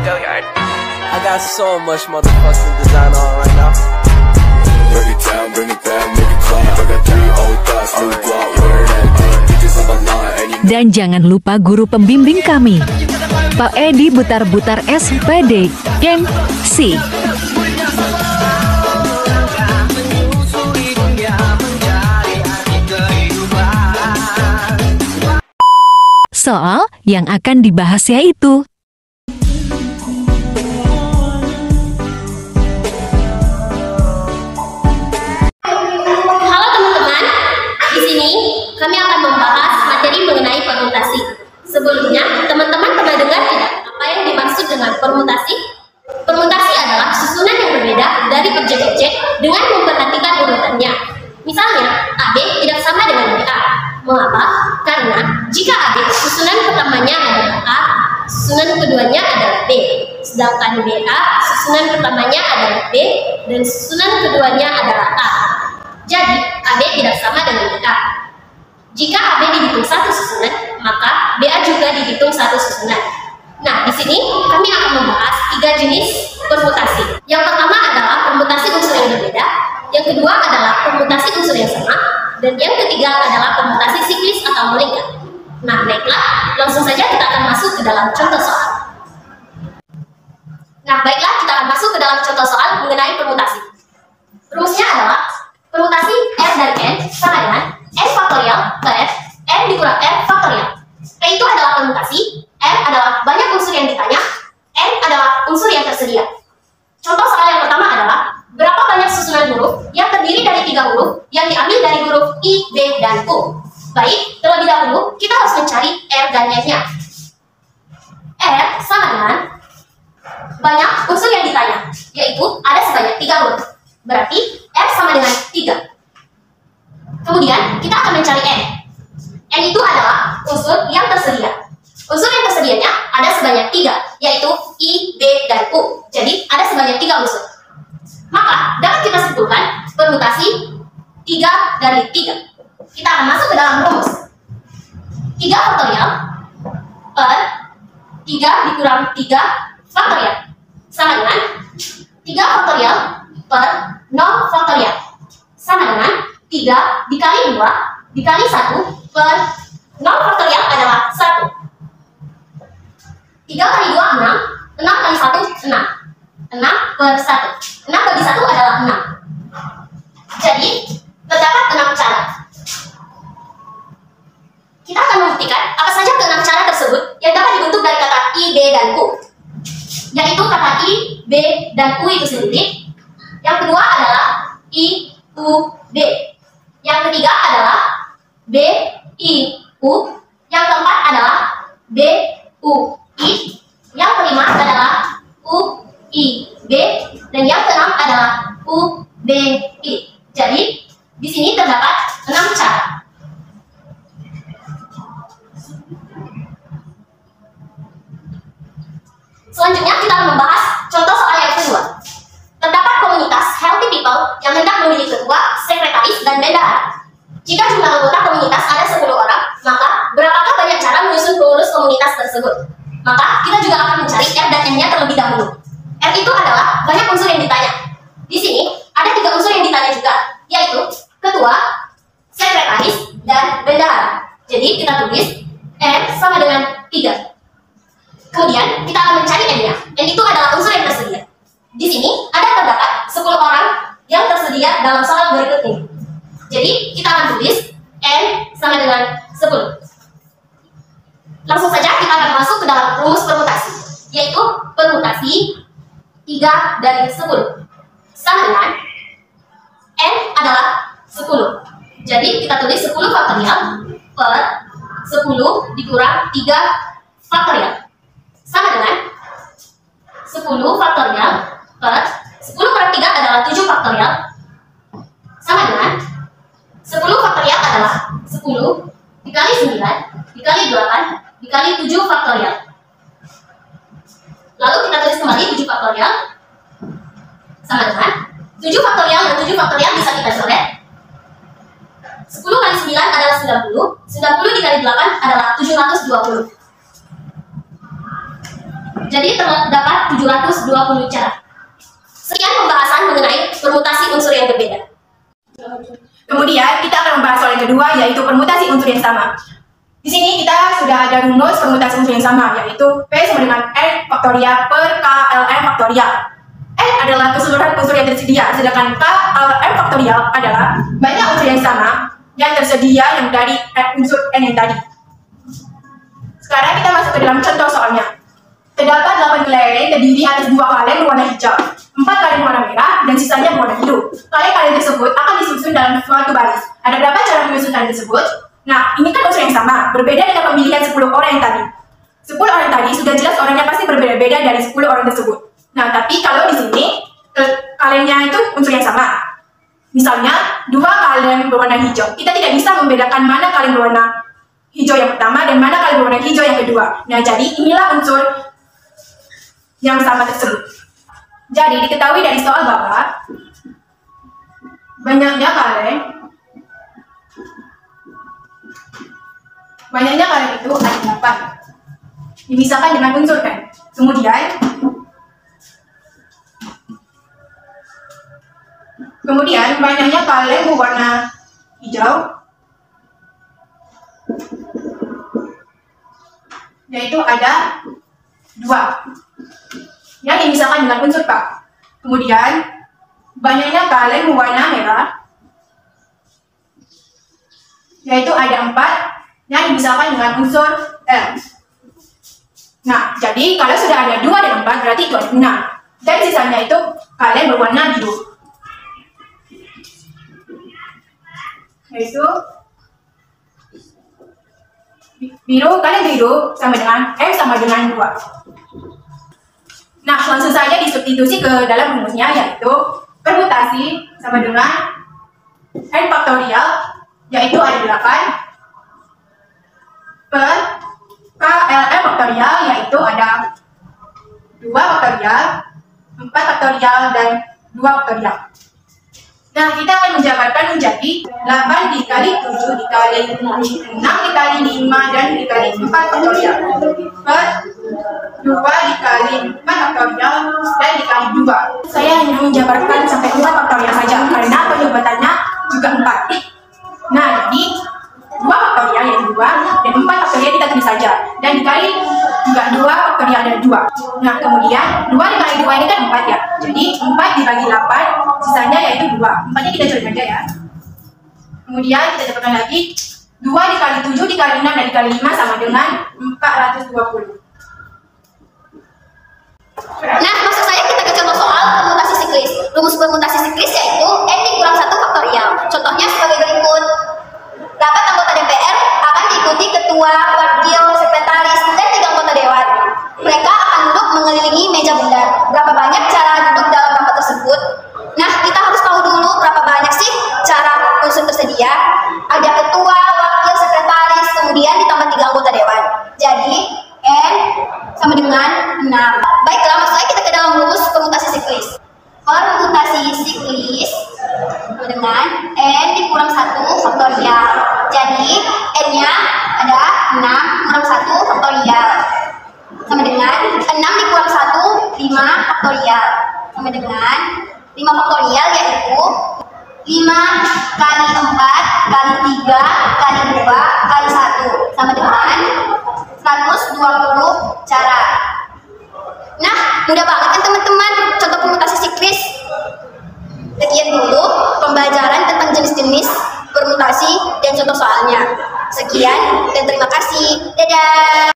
I got so much motherfucking design on right now. Break it down, bring it back, make it clap. I got 3 old thoughts, new block, where that thing. Bitches on my line. Dan jangan lupa guru pembimbing kami, Pak Edi Butar-Butar SPD, Geng C. Soal yang akan dibahas yaitu kami akan membahas materi mengenai permutasi. Sebelumnya, teman-teman pernah dengar tidak apa yang dimaksud dengan permutasi? Permutasi adalah susunan yang berbeda dari objek-objek dengan memperhatikan urutannya. Misalnya, AB tidak sama dengan BA. Mengapa? Karena jika AB susunan pertamanya adalah A, susunan keduanya adalah B. Sedangkan BA susunan pertamanya adalah B dan susunan keduanya adalah A. Jadi, AB tidak sama dengan BA. Jika AB dihitung satu susunan, maka BA juga dihitung satu susunan. Nah, di sini kami akan membahas 3 jenis permutasi. Yang pertama adalah permutasi unsur yang berbeda, yang kedua adalah permutasi unsur yang sama, dan yang ketiga adalah permutasi siklis atau melingkar. Nah, baiklah, langsung saja kita akan masuk ke dalam contoh soal. Nah, baiklah, kita akan masuk ke dalam contoh soal mengenai permutasi. Rumusnya adalah permutasi R dari N sama dengan N faktorial ke F, N dikurang R faktorial. P itu adalah permutasi, R adalah banyak unsur yang ditanya, N adalah unsur yang tersedia. Contoh soal yang pertama adalah, berapa banyak susunan huruf yang terdiri dari 3 huruf yang diambil dari huruf I, B, dan U. Baik, terlebih dahulu kita harus mencari R dan N-nya. R sama dengan banyak unsur yang ditanya, yaitu ada sebanyak 3 huruf. Berarti R sama dengan 3. Kemudian kita akan mencari N. N itu adalah unsur yang tersedia. Unsur yang tersedianya ada sebanyak 3, yaitu I, B, dan U. Jadi ada sebanyak 3 unsur. Maka dapat kita simpulkan permutasi 3 dari 3. Kita akan masuk ke dalam rumus. 3 faktorial per 3 dikurang 3 faktorial sama dengan 3 faktorial per 0 faktorial sama dengan 3 dikali 2 dikali 1 per 0 faktorial adalah 1. 3 kali 2 6, 6 kali 1 6. 6 per 1. 6 bagi 1 adalah 6. Jadi, terdapat 6 cara. Kita akan membuktikan apa saja ke-6 cara tersebut yang dapat dibentuk dari kata I, B, dan U. Yaitu kata I, B, dan U itu sendiri. Yang kedua adalah I, U, B. Yang ketiga adalah B, I, U. Yang keempat adalah B, U, I. Yang kelima adalah U, I, B. Dan yang keenam adalah U, B, I. Jadi, di sini terdapat 6 cara. Selanjutnya kita akan membahas contoh soal yang kedua. Terdapat komunitas healthy people yang hendak memilih ketua, sekretaris, dan bendahara. Jika jumlah anggota komunitas ada 10 orang, maka berapakah banyak cara menyusun pengurus komunitas tersebut? Maka kita juga akan mencari R dan N-nya terlebih dahulu. R itu adalah banyak unsur yang ditanya. Di sini ada 3 unsur yang ditanya juga, yaitu ketua, sekretaris, dan bendahara. Jadi kita tulis R sama dengan 3. Kemudian kita akan mencari N-nya. N itu adalah unsur yang tersedia. Di sini ada terdapat 10 orang yang tersedia dalam soal berikut ini. Jadi kita akan tulis N sama dengan 10. Langsung saja kita akan masuk ke dalam rumus permutasi, yaitu permutasi 3 dari 10 sama dengan N adalah 10. Jadi kita tulis 10 faktorial per 10 dikurang 3 faktorial sama dengan 10 faktorial per 10 kurang 3 adalah 7 faktorial sama dengan 10 faktorial adalah 10 dikali 9 dikali 8 dikali 7 faktorial. Lalu kita tulis kembali 7 faktorial sama dengan 7 faktorial dan 7 faktorial bisa kita coret. 10 kali 9 adalah 90. 90 dikali 8 adalah 720. Jadi terdapat 720 cara. Sekian pembahasan mengenai permutasi unsur yang berbeda. Kemudian kita akan membahas soal yang kedua, yaitu permutasi unsur yang sama. Di sini kita sudah ada rumus permutasi unsur yang sama, yaitu P sama dengan N faktorial per K ln faktorial. N adalah keseluruhan unsur yang tersedia, sedangkan K ln faktorial adalah banyak unsur yang sama yang tersedia yang dari unsur N yang tadi. Sekarang kita masuk ke dalam contoh soalnya. Terdapat 8 kelereng terdiri atas 2 kaleng berwarna hijau, 4 kaleng berwarna merah, dan sisanya berwarna biru. Kaleng-kaleng tersebut akan disusun dalam suatu baris. Ada berapa cara menyusun kaleng tersebut? Nah, ini kan unsur yang sama, berbeda dengan pemilihan 10 orang yang tadi. 10 orang tadi sudah jelas orangnya pasti berbeda-beda dari 10 orang tersebut. Nah, tapi kalau di sini, kalengnya itu unsur yang sama. Misalnya, 2 kaleng berwarna hijau. Kita tidak bisa membedakan mana kaleng berwarna hijau yang pertama dan mana kaleng berwarna hijau yang kedua. Nah, jadi inilah unsur yang sama tersebut. Jadi diketahui dari soal bahwa banyaknya kaleng itu ada 8. Dipisahkan dengan unsur kan. Kemudian banyaknya kaleng berwarna hijau yaitu ada 2 yang dipisahkan dengan unsur K. Kemudian banyaknya kaleng berwarna merah yaitu ada 4 yang dipisahkan dengan unsur L. Nah, jadi kalau sudah ada 2 dan 4 berarti itu ada 6. Dan sisanya itu kaleng berwarna biru. Yaitu kaleng biru sama dengan M sama dengan 2. Nah, langsung saja disubstitusi ke dalam rumusnya, yaitu permutasi sama dengan N faktorial, yaitu ada 8 per K ln faktorial, yaitu ada 2 faktorial, 4 faktorial, dan 2 faktorial. Nah, kita akan menjabarkan menjadi 8 dikali 7 dikali 6 dikali 5 dan dikali 4 faktorial per 2 dikali 4 faktorial dan dikali 2. Saya hanya menjabarkan sampai 4 faktorial saja karena penyebutannya juga 4. Nah, jadi 2 faktorial yang 2 dan 4 faktorial kita tulis saja. Dan dikali juga 2 faktorial dan 2. Nah, kemudian 2 dikali 2 ini kan 4 ya. Jadi 4 dibagi 8, sisanya yaitu 2. 4-nya kita coret aja ya. Kemudian kita dapatkan lagi 2 dikali 7 dikali 6 dan dikali 5 sama dengan 420. Nah, maksud saya kita ke contoh soal permutasi siklis. Rumus permutasi siklis yaitu N dikurang 1 faktorial. Contohnya sebagai berikut. Rapat anggota DPR akan diikuti ketua, wakil, sekretaris, dan 3 anggota dewan. Mereka akan duduk mengelilingi meja bundar. Berapa banyak cara duduk dalam rapat tersebut? Nah, kita harus tahu dulu berapa banyak sih cara unsur tersedia. Ada ketua, wakil, sekretaris, kemudian ditambah 3 anggota dewan. Jadi, N sama dengan 6. Baiklah, maksudnya kita ke dalam rumus permutasi siklis. Permutasi siklis sama dengan N dikurang 1 faktorial. Jadi, N-nya ada 6 kurang 1 faktorial. Sama dengan 6 dikurang 1, 5 faktorial. Sama dengan 5 faktorial yaitu 5 kali 4 kali 3 kali 2 kali 1. Sama dengan 120 cara. Nah, mudah banget kan teman-teman contoh permutasi siklis. Sekian dulu pembelajaran tentang jenis-jenis permutasi dan contoh soalnya. Sekian dan terima kasih. Dadah.